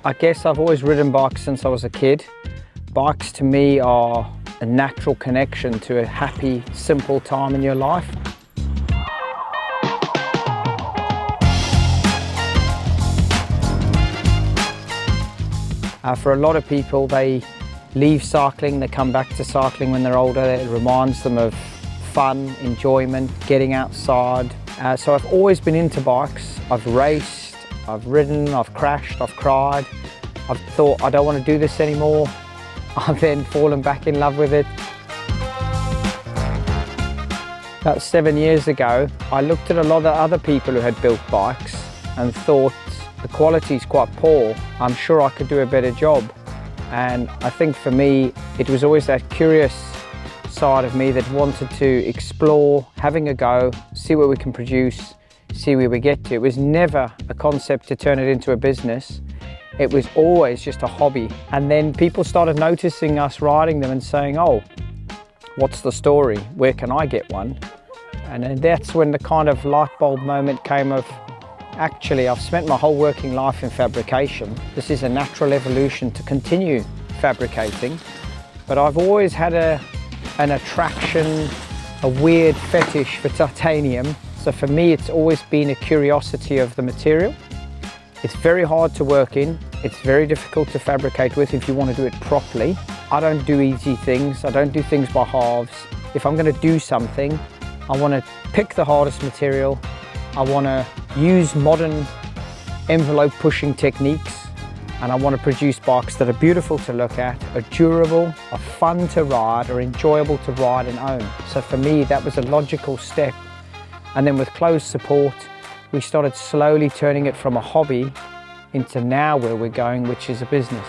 I guess I've always ridden bikes since I was a kid. Bikes to me are a natural connection to a happy, simple time in your life. For a lot of people, they leave cycling, they come back to cycling when they're older. It reminds them of fun, enjoyment, getting outside. So I've always been into bikes. I've raced, I've ridden, I've crashed, I've cried. I've thought, I don't want to do this anymore. I've then fallen back in love with it. About 7 years ago, I looked at a lot of other people who had built bikes and thought, the quality's quite poor. I'm sure I could do a better job. And I think for me, it was always that curious side of me that wanted to explore, having a go, see what we can produce, see where we get to. It was never a concept to turn it into a business. It was always just a hobby. And then people started noticing us riding them and saying, oh, what's the story? Where can I get one? And then that's when the kind of light bulb moment came of, actually, I've spent my whole working life in fabrication. This is a natural evolution to continue fabricating. But I've always had an attraction, a weird fetish for titanium. So for me, it's always been a curiosity of the material. It's very hard to work in. It's very difficult to fabricate with if you want to do it properly. I don't do easy things. I don't do things by halves. If I'm going to do something, I want to pick the hardest material. I want to use modern envelope pushing techniques, and I want to produce bikes that are beautiful to look at, are durable, are fun to ride, are enjoyable to ride and own. So for me, that was a logical step. And then with close support, we started slowly turning it from a hobby into now where we're going, which is a business.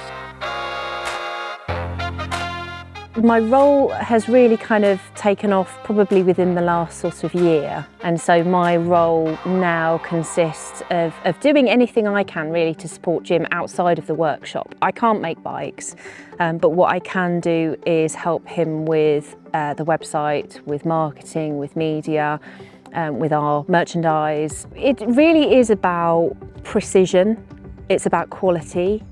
My role has really kind of taken off probably within the last sort of year. And so my role now consists of doing anything I can really to support Jim outside of the workshop. I can't make bikes, but what I can do is help him with the website, with marketing, with media, with our merchandise. It really is about precision, it's about quality,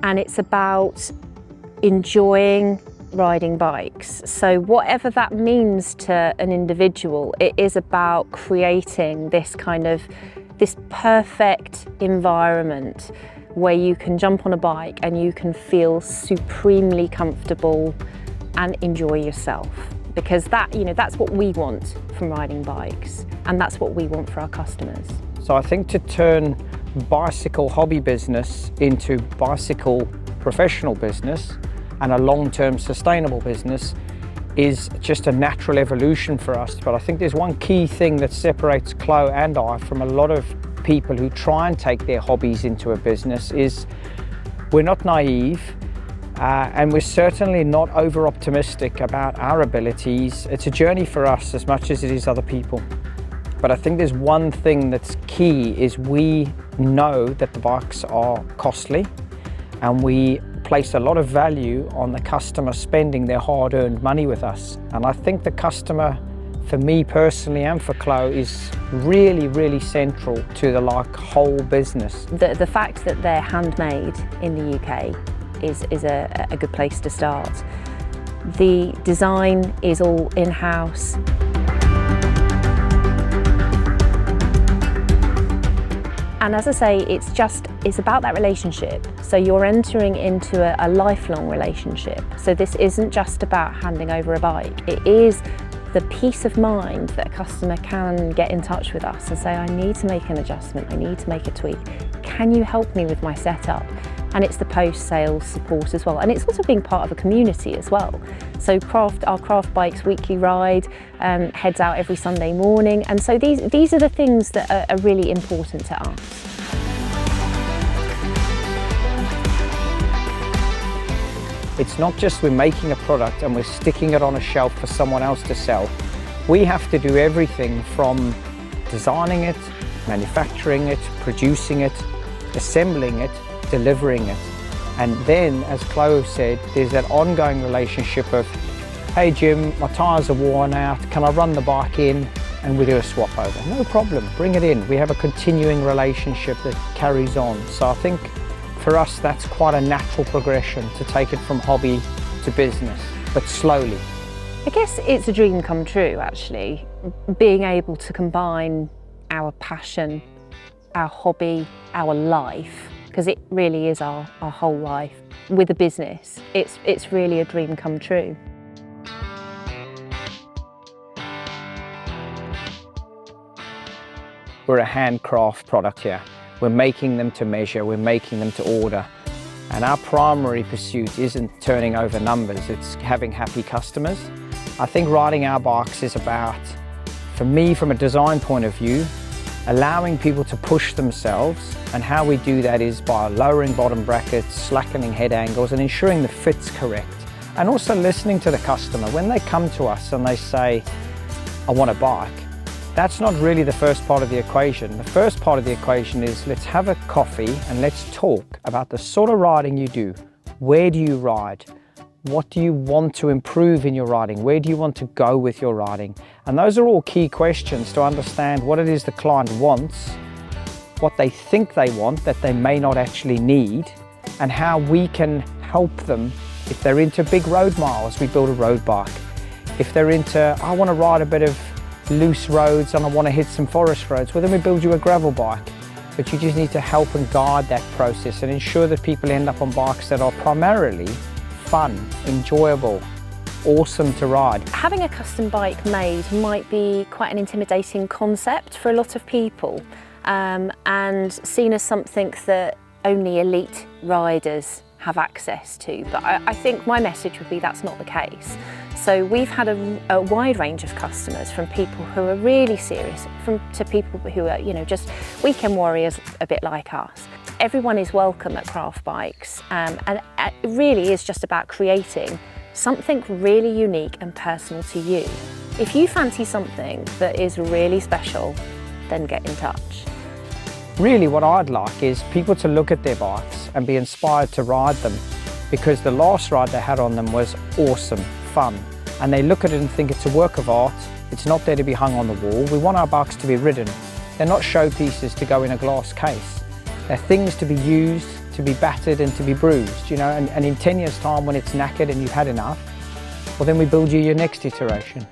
and it's about enjoying riding bikes. So whatever that means to an individual, it is about creating this perfect environment where you can jump on a bike and you can feel supremely comfortable and enjoy yourself. Because that's what we want from riding bikes, and that's what we want for our customers. So I think to turn bicycle hobby business into bicycle professional business and a long-term sustainable business is just a natural evolution for us. But I think there's one key thing that separates Chloe and I from a lot of people who try and take their hobbies into a business is we're not naive, and we're certainly not over-optimistic about our abilities. It's a journey for us as much as it is other people. But I think there's one thing that's key is we know that the bikes are costly, and we place a lot of value on the customer spending their hard-earned money with us. And I think the customer, for me personally and for Chloe, is really, really central to the whole business. The fact that they're handmade in the UK is a good place to start. The design is all in-house. And as I say, it's about that relationship. So you're entering into a lifelong relationship. So this isn't just about handing over a bike. It is the peace of mind that a customer can get in touch with us and say, I need to make an adjustment, I need to make a tweak. Can you help me with my setup? And it's the post-sales support as well. And it's also being part of a community as well. So our Craft Bikes weekly ride heads out every Sunday morning. And so these are the things that are really important to us. It's not just we're making a product and we're sticking it on a shelf for someone else to sell. We have to do everything from designing it, manufacturing it, producing it, assembling it, delivering it. And then, as Chloe said, there's that ongoing relationship of, hey Jim, my tyres are worn out, can I run the bike in? And we do a swap over. No problem, bring it in. We have a continuing relationship that carries on. So I think for us, that's quite a natural progression to take it from hobby to business, but slowly. I guess it's a dream come true, actually, being able to combine our passion, our hobby, our life, because it really is our whole life, with a business. It's really a dream come true. We're a handcraft product here. We're making them to measure, we're making them to order. And our primary pursuit isn't turning over numbers, it's having happy customers. I think riding our bikes is about, for me, from a design point of view, allowing people to push themselves, and how we do that is by lowering bottom brackets, slackening head angles and ensuring the fit's correct. And also listening to the customer. When they come to us and they say, I want a bike, that's not really the first part of the equation. The first part of the equation is, let's have a coffee and let's talk about the sort of riding you do. Where do you ride? What do you want to improve in your riding? Where do you want to go with your riding? And those are all key questions to understand what it is the client wants, what they think they want that they may not actually need, and how we can help them. If they're into big road miles, we build a road bike. If they're into, I want to ride a bit of loose roads and I want to hit some forest roads, well then we build you a gravel bike. But you just need to help and guide that process and ensure that people end up on bikes that are primarily fun, enjoyable, awesome to ride. Having a custom bike made might be quite an intimidating concept for a lot of people, and seen as something that only elite riders have access to. But I think my message would be that's not the case. So we've had a wide range of customers, from people who are really serious, to people who are, just weekend warriors a bit like us. Everyone is welcome at Craft Bikes, and it really is just about creating something really unique and personal to you. If you fancy something that is really special, then get in touch. Really what I'd like is people to look at their bikes and be inspired to ride them, because the last ride they had on them was awesome, fun, and they look at it and think it's a work of art. It's not there to be hung on the wall. We want our bikes to be ridden. They're not showpieces to go in a glass case. They're things to be used, to be battered and to be bruised, and in 10 years' time when it's knackered and you've had enough, well then we build you your next iteration.